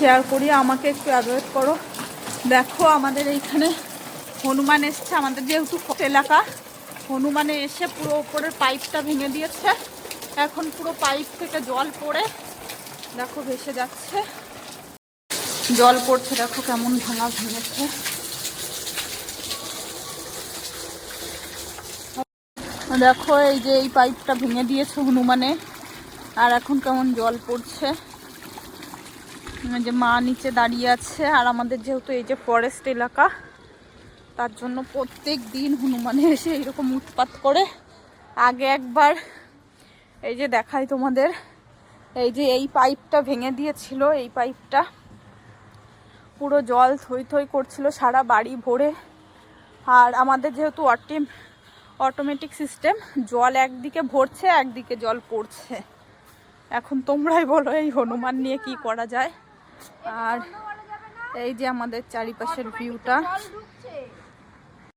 Share করি, আমাকে একটু অ্যাভয়েড করো। দেখো আমাদের এইখানে হনুমান এসছে, আমাদের যেহেতু এলাকা, হনুমানে এসে পুরো ওপরের পাইপটা ভেঙে দিয়েছে। এখন পুরো পাইপ থেকে জল পড়ে দেখো ভেসে যাচ্ছে, জল পড়ছে, দেখো কেমন ভাঙা ভেঙেছে। দেখো এই যে এই পাইপটা ভেঙে দিয়েছে হনুমানে, আর এখন কেমন জল পড়ছে। যে মা নিচে দাঁড়িয়ে আছে, আর আমাদের যেহেতু এই যে ফরেস্ট এলাকা, তার জন্য প্রত্যেক দিন হনুমানে এসে এরকম উৎপাত করে। আগে একবার এই যে দেখাই তোমাদের, এই যে এই পাইপটা ভেঙে দিয়েছিল, এই পাইপটা পুরো জল থই থই করছিল সারা বাড়ি ভরে। আর আমাদের যেহেতু অটোমেটিক সিস্টেম, জল একদিকে ভরছে একদিকে জল পড়ছে। এখন তোমরাই বলো এই হনুমান নিয়ে কি করা যায়। আর এই যে আমাদের চারিপাশের ভিউটা,